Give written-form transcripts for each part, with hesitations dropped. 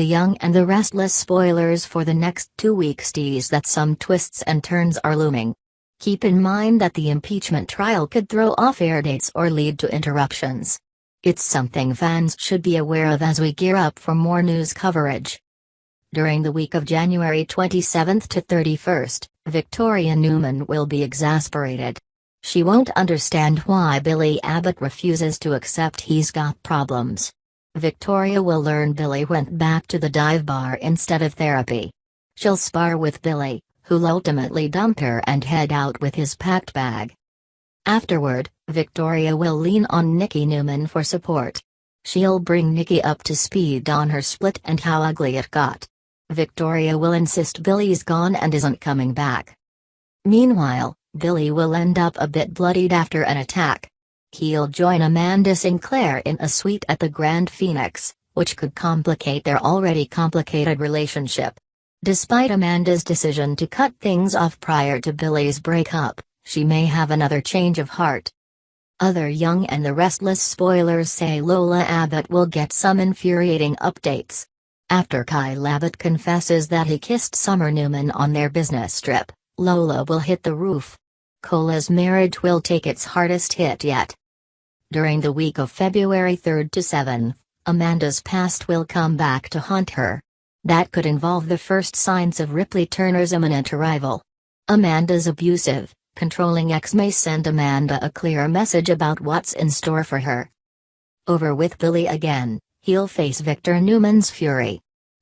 The Young and the Restless spoilers for the next 2 weeks tease that some twists and turns are looming. Keep in mind that the impeachment trial could throw off air dates or lead to interruptions. It's something fans should be aware of as we gear up for more news coverage. During the week of January 27 to 31st, Victoria Newman will be exasperated. She won't understand why Billy Abbott refuses to accept he's got problems. Victoria will learn Billy went back to the dive bar instead of therapy. She'll spar with Billy, who'll ultimately dump her and head out with his packed bag. Afterward, Victoria will lean on Nikki Newman for support. She'll bring Nikki up to speed on her split and how ugly it got. Victoria will insist Billy's gone and isn't coming back. Meanwhile, Billy will end up a bit bloodied after an attack. He'll join Amanda Sinclair in a suite at the Grand Phoenix, which could complicate their already complicated relationship. Despite Amanda's decision to cut things off prior to Billy's breakup, she may have another change of heart. Other Young and the Restless spoilers say Lola Abbott will get some infuriating updates. After Kyle Abbott confesses that he kissed Summer Newman on their business trip, Lola will hit the roof. Cola's marriage will take its hardest hit yet. During the week of February 3 to 7, Amanda's past will come back to haunt her. That could involve the first signs of Ripley Turner's imminent arrival. Amanda's abusive, controlling ex may send Amanda a clear message about what's in store for her. Over with Billy again, he'll face Victor Newman's fury.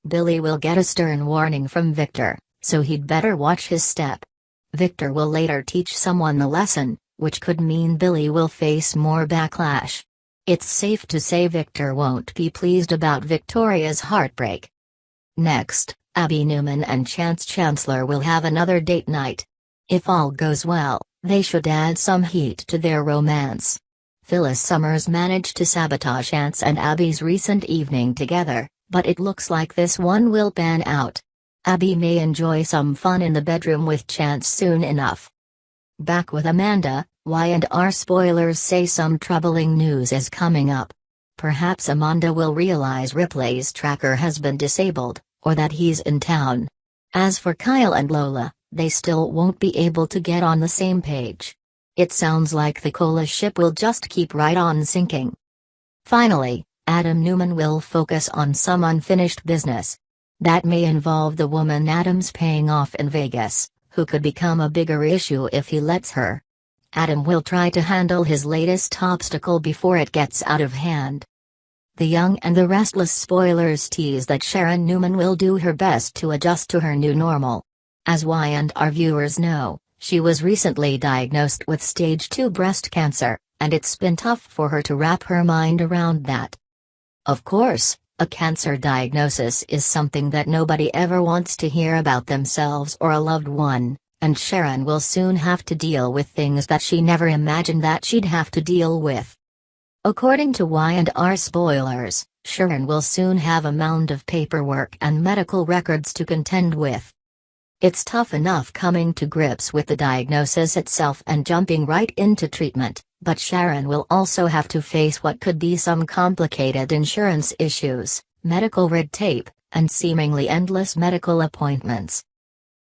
Billy will get a stern warning from Victor, so he'd better watch his step. Victor will later teach someone the lesson, which could mean Billy will face more backlash. It's safe to say Victor won't be pleased about Victoria's heartbreak. Next, Abby Newman and Chance Chancellor will have another date night. If all goes well, they should add some heat to their romance. Phyllis Summers managed to sabotage Chance and Abby's recent evening together, but it looks like this one will pan out. Abby may enjoy some fun in the bedroom with Chance soon enough. Back with Amanda, Y&R spoilers say some troubling news is coming up. Perhaps Amanda will realize Ripley's tracker has been disabled, or that he's in town. As for Kyle and Lola, they still won't be able to get on the same page. It sounds like the Cola ship will just keep right on sinking. Finally, Adam Newman will focus on some unfinished business. That may involve the woman Adam's paying off in Vegas, who could become a bigger issue if he lets her. Adam will try to handle his latest obstacle before it gets out of hand. The Young and the Restless spoilers tease that Sharon Newman will do her best to adjust to her new normal. As Y&R viewers know, she was recently diagnosed with stage 2 breast cancer, and it's been tough for her to wrap her mind around that. Of course, a cancer diagnosis is something that nobody ever wants to hear about themselves or a loved one, and Sharon will soon have to deal with things that she never imagined that she'd have to deal with. According to Y&R spoilers, Sharon will soon have a mound of paperwork and medical records to contend with. It's tough enough coming to grips with the diagnosis itself and jumping right into treatment, but Sharon will also have to face what could be some complicated insurance issues, medical red tape, and seemingly endless medical appointments.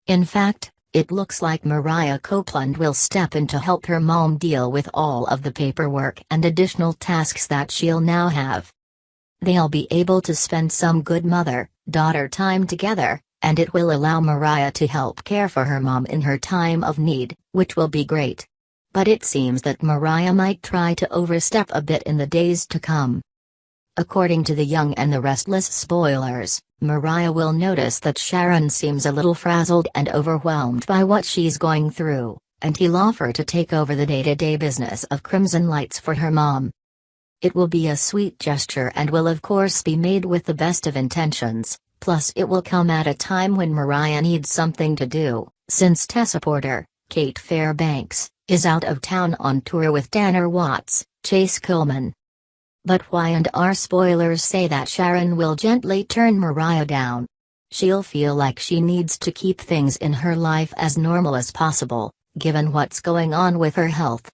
In fact, it looks like Mariah Copeland will step in to help her mom deal with all of the paperwork and additional tasks that she'll now have. They'll be able to spend some good mother-daughter time together, and it will allow Mariah to help care for her mom in her time of need, which will be great. But it seems that Mariah might try to overstep a bit in the days to come. According to the Young and the Restless spoilers, Mariah will notice that Sharon seems a little frazzled and overwhelmed by what she's going through, and he'll offer to take over the day-to-day business of Crimson Lights for her mom. It will be a sweet gesture and will of course be made with the best of intentions, plus it will come at a time when Mariah needs something to do, since Tessa Porter, Kate Fairbanks, is out of town on tour with Tanner Watts, Chase Coleman. But Y&R spoilers say that Sharon will gently turn Mariah down. She'll feel like she needs to keep things in her life as normal as possible, given what's going on with her health.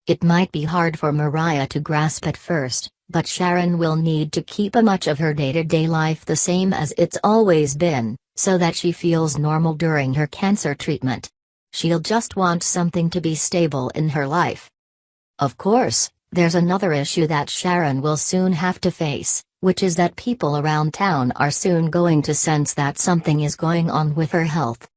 It might be hard for Mariah to grasp at first, but Sharon will need to keep much of her day-to-day life the same as it's always been, so that she feels normal during her cancer treatment. She'll just want something to be stable in her life. Of course, there's another issue that Sharon will soon have to face, which is that people around town are soon going to sense that something is going on with her health.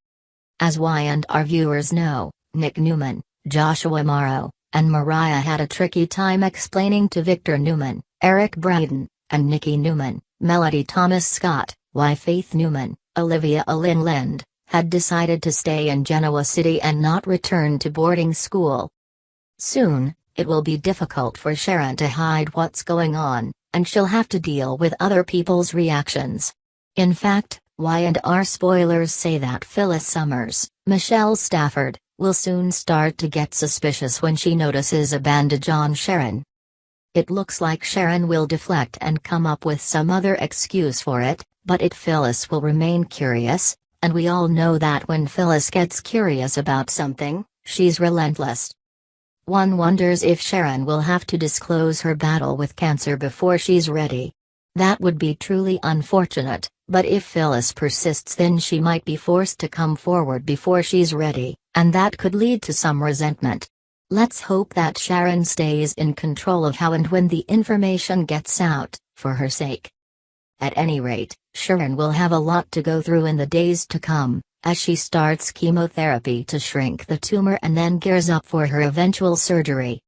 As our viewers know, Nick Newman, Joshua Morrow, and Mariah had a tricky time explaining to Victor Newman, Eric Braeden, and Nikki Newman, Melody Thomas Scott, why Faith Newman, Olivia Alyn Lind, had decided to stay in Genoa City and not return to boarding school. Soon, it will be difficult for Sharon to hide what's going on, and she'll have to deal with other people's reactions. In fact, Y&R spoilers say that Phyllis Summers, Michelle Stafford, will soon start to get suspicious when she notices a bandage on Sharon. It looks like Sharon will deflect and come up with some other excuse for it, but Phyllis will remain curious, and we all know that when Phyllis gets curious about something, she's relentless. One wonders if Sharon will have to disclose her battle with cancer before she's ready. That would be truly unfortunate, but if Phyllis persists, then she might be forced to come forward before she's ready, and that could lead to some resentment. Let's hope that Sharon stays in control of how and when the information gets out, for her sake. At any rate, Sharon will have a lot to go through in the days to come, as she starts chemotherapy to shrink the tumor and then gears up for her eventual surgery.